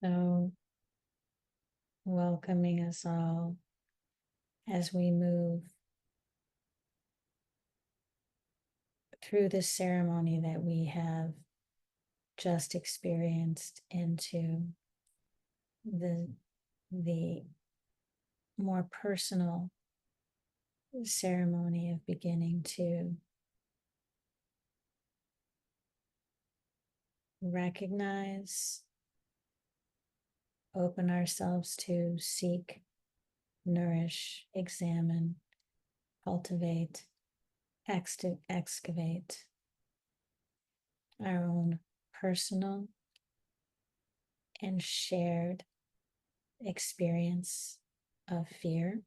So, welcoming us all as we move through this ceremony that we have just experienced into the, the more personal ceremony of beginning to recognize, open ourselves to seek, nourish, examine, cultivate, excavate our own personal and shared experience of fear.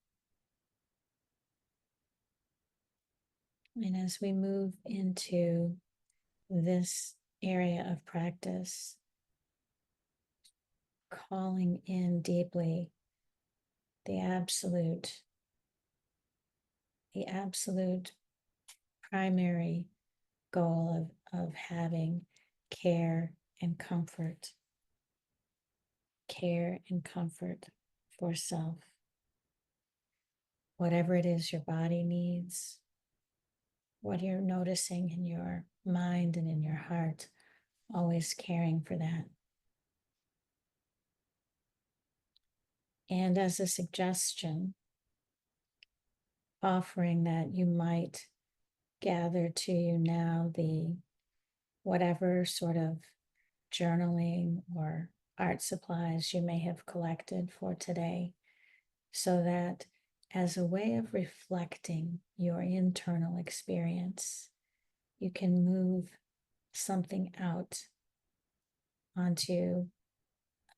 And as we move into this area of practice, calling in deeply the absolute primary goal of having care and comfort for self. Whatever it is your body needs, what you're noticing in your mind and in your heart, always caring for that. And as a suggestion, offering that you might gather to you now the whatever sort of journaling or art supplies you may have collected for today, so that as a way of reflecting your internal experience, you can move something out onto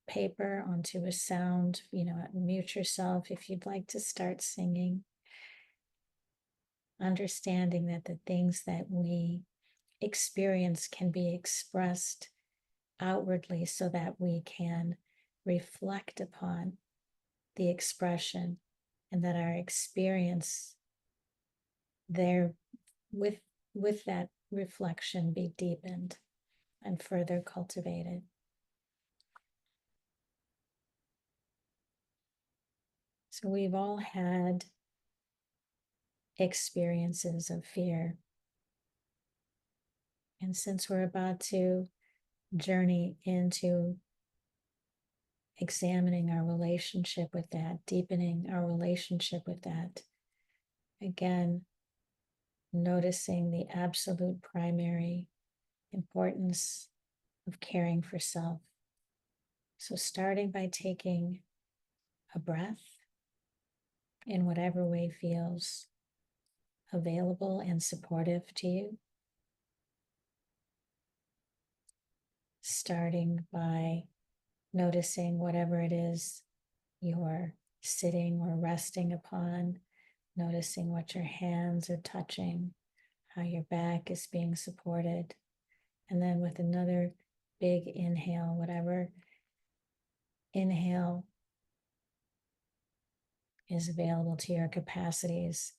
paper, onto a sound, mute yourself if you'd like to start singing, understanding that the things that we experience can be expressed outwardly so that we can reflect upon the expression, and that our experience there with that reflection be deepened and further cultivated. So we've all had experiences of fear. And since we're about to journey into examining our relationship with that, deepening our relationship with that, again, noticing the absolute primary importance of caring for self. So starting by taking a breath in whatever way feels available and supportive to you. Starting by noticing whatever it is you're sitting or resting upon, noticing what your hands are touching, how your back is being supported. And then with another big inhale, whatever inhale is available to your capacities,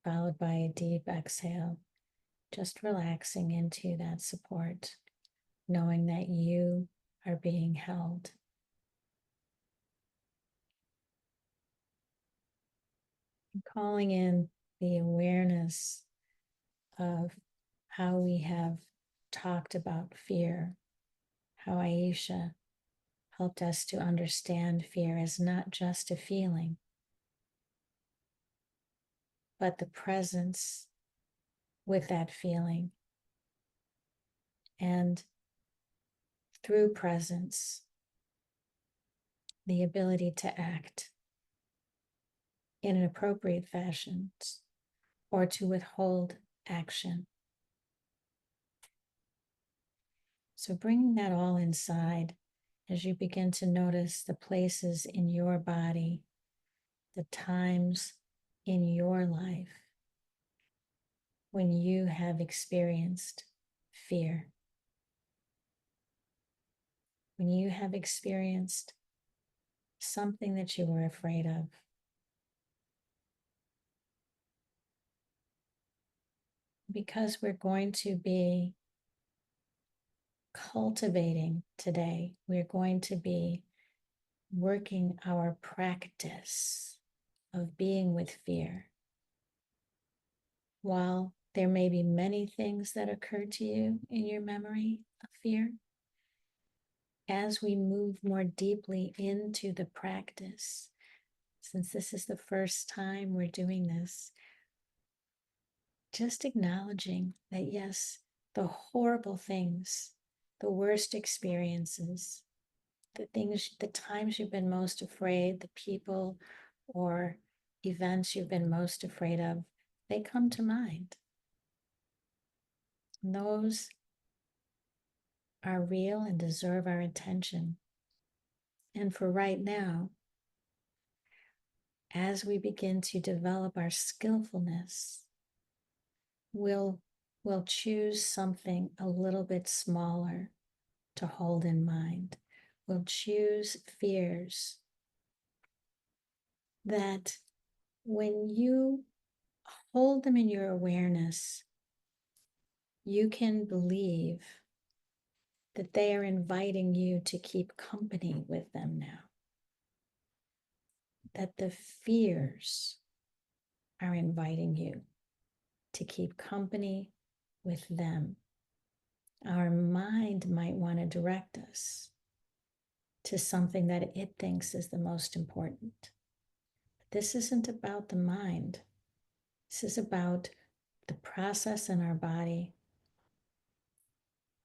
followed by a deep exhale, just relaxing into that support, knowing that you are being held. And calling in the awareness of how we have talked about fear, how Aisha helped us to understand fear as not just a feeling, but the presence with that feeling. And through presence, the ability to act in an appropriate fashion or to withhold action. So bringing that all inside as you begin to notice the places in your body, the times in your life when you have experienced fear, when you have experienced something that you were afraid of. Because we're going to be cultivating today. We're going to be working our practice of being with fear. While there may be many things that occur to you in your memory of fear, as we move more deeply into the practice, since this is the first time we're doing this, just acknowledging that yes, the horrible things, the worst experiences, the things, the times you've been most afraid, the people or events you've been most afraid of, they come to mind. And those are real and deserve our attention. And for right now, as we begin to develop our skillfulness, we'll choose something a little bit smaller to hold in mind. We'll choose fears that when you hold them in your awareness, you can believe that they are inviting you to keep company with them now. That the fears are inviting you to keep company with them. Our mind might want to direct us to something that it thinks is the most important. But this isn't about the mind. This is about the process in our body,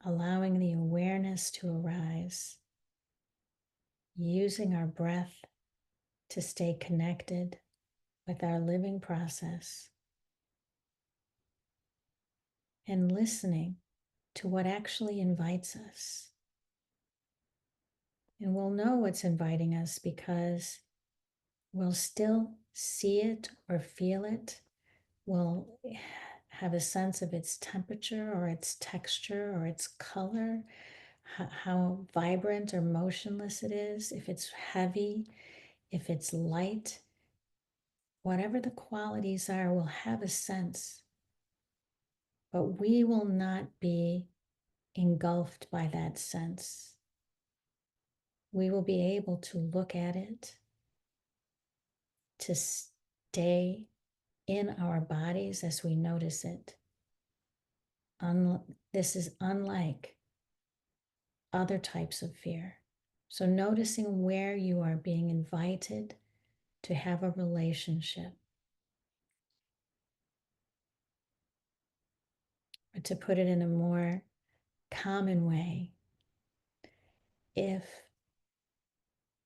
allowing the awareness to arise, using our breath to stay connected with our living process, and listening to what actually invites us. And we'll know what's inviting us because we'll still see it or feel it. We'll have a sense of its temperature or its texture or its color, how vibrant or motionless it is, if it's heavy, if it's light. Whatever the qualities are, we'll have a sense, but we will not be engulfed by that sense. We will be able to look at it, to stay in our bodies as we notice it. This is unlike other types of fear. So noticing where you are being invited to have a relationship. Or to put it in a more common way, if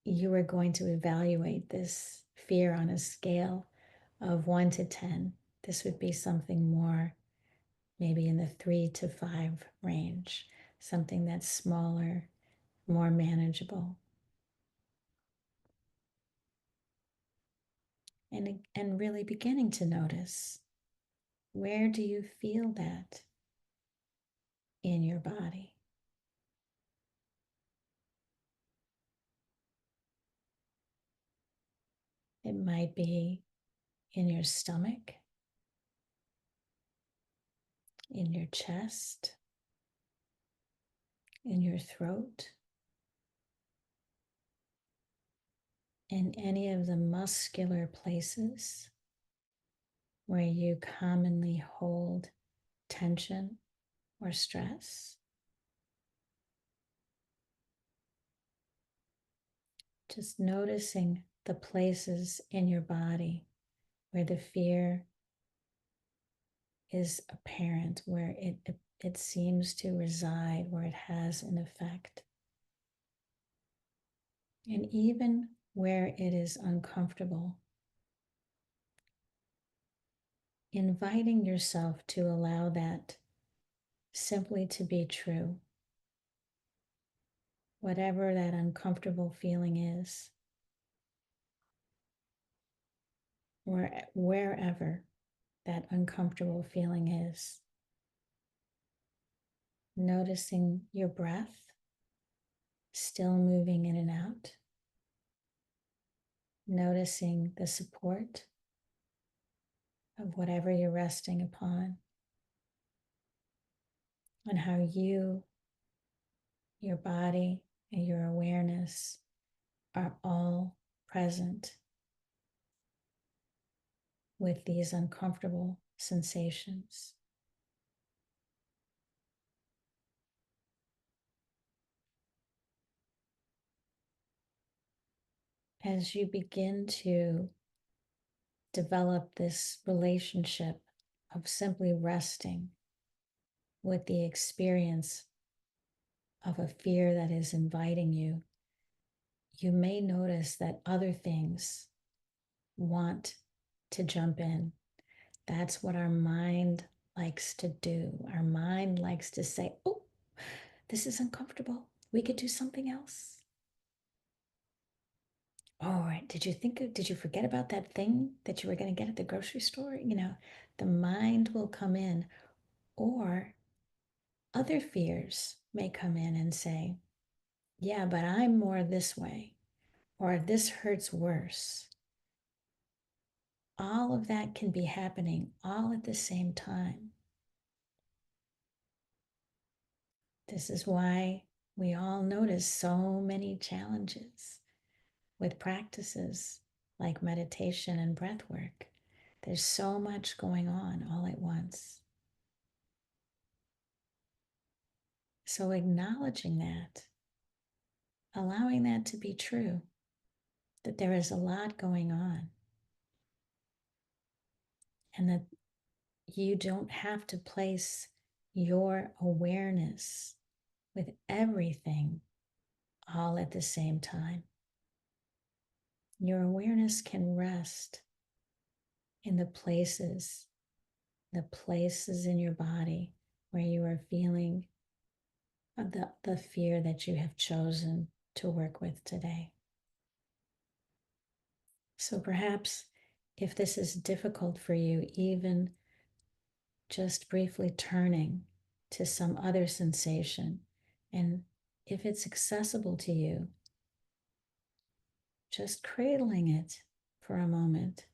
you were going to evaluate this fear on a scale of 1 to 10, this would be something more maybe in the 3 to 5 range, something that's smaller, more manageable. And really beginning to notice, where do you feel that in your body? It might be in your stomach, in your chest, in your throat, in any of the muscular places where you commonly hold tension or stress. Just noticing the places in your body where the fear is apparent, where it seems to reside, where it has an effect. And even where it is uncomfortable, inviting yourself to allow that simply to be true. Whatever that uncomfortable feeling is, or wherever that uncomfortable feeling is, noticing your breath still moving in and out, noticing the support of whatever you're resting upon, and how you your body and your awareness are all present with these uncomfortable sensations. As you begin to develop this relationship of simply resting with the experience of a fear that is inviting you, you may notice that other things want to jump in. That's what our mind likes to do. Our mind likes to say, oh, this is uncomfortable. We could do something else. All right, did you forget about that thing that you were going to get at the grocery store? The mind will come in, or other fears may come in and say, yeah, but I'm more this way, or this hurts worse. All of that can be happening all at the same time. This is why we all notice so many challenges with practices like meditation and breath work. There's so much going on all at once. So acknowledging that, allowing that to be true, that there is a lot going on, and that you don't have to place your awareness with everything all at the same time. Your awareness can rest in the places in your body where you are feeling the fear that you have chosen to work with today. So perhaps if this is difficult for you, even just briefly turning to some other sensation, and if it's accessible to you, just cradling it for a moment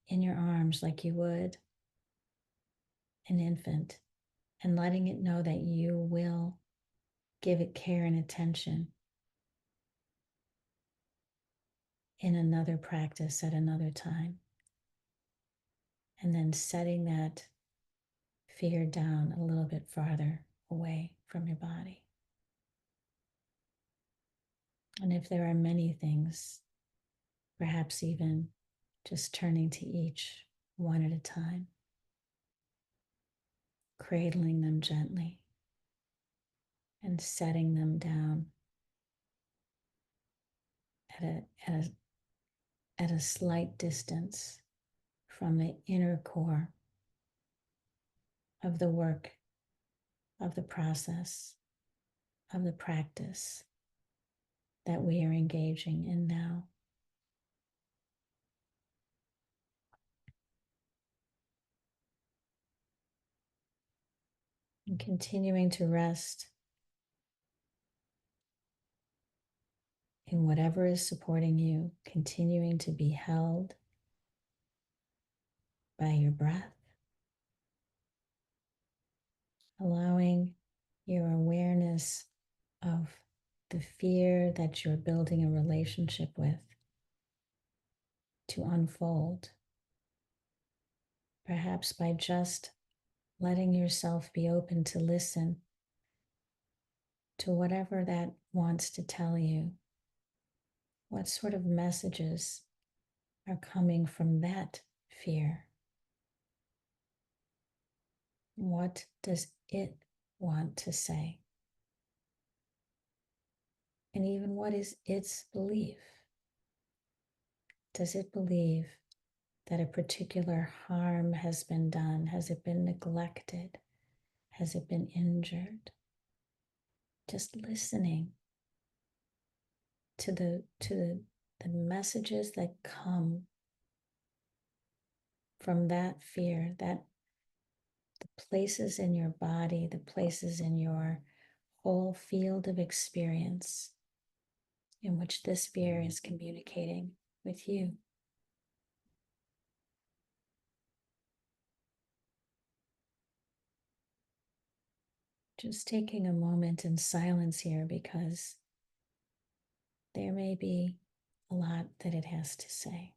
in your arms like you would an infant, and letting it know that you will give it care and attention in another practice at another time. And then setting that fear down a little bit farther away from your body. And if there are many things, perhaps even just turning to each one at a time, cradling them gently and setting them down at a slight distance from the inner core of the work, of the process, of the practice that we are engaging in now. And continuing to rest in whatever is supporting you, continuing to be held by your breath, allowing your awareness of the fear that you're building a relationship with to unfold, perhaps by just letting yourself be open to listen to whatever that wants to tell you. What sort of messages are coming from that fear? What does it want to say? And even what is its belief? Does it believe that a particular harm has been done? Has it been neglected? Has it been injured? Just listening to the messages that come from that fear, that the places in your body, the places in your whole field of experience in which this fear is communicating with you. Just taking a moment in silence here because there may be a lot that it has to say.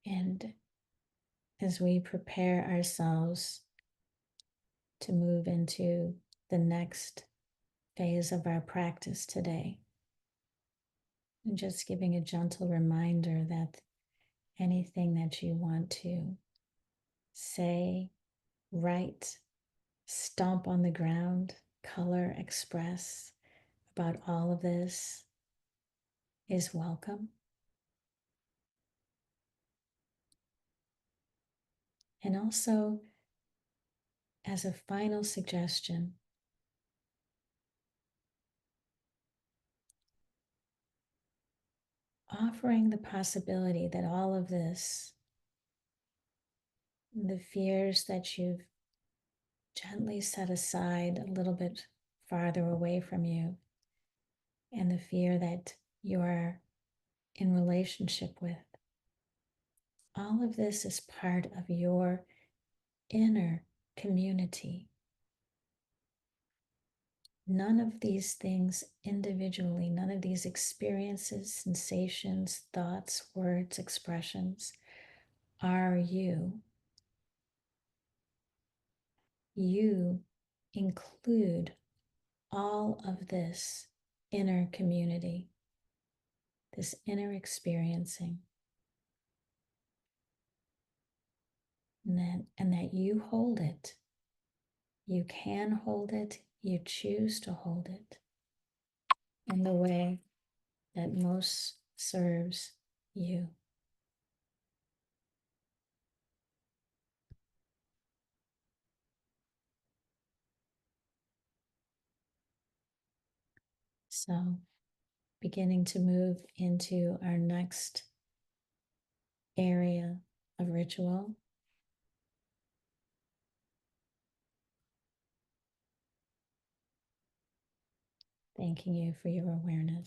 And as we prepare ourselves to move into the next phase of our practice today, and just giving a gentle reminder that anything that you want to say, write, stomp on the ground, color, express about all of this is welcome. And also, as a final suggestion, offering the possibility that all of this, the fears that you've gently set aside a little bit farther away from you, and the fear that you are in relationship with, all of this is part of your inner community. None of these things individually, none of these experiences, sensations, thoughts, words, expressions are you. You include all of this inner community, this inner experiencing, and that you hold it. You can hold it, you choose to hold it in the way that most serves you. So, beginning to move into our next area of ritual, thanking you for your awareness.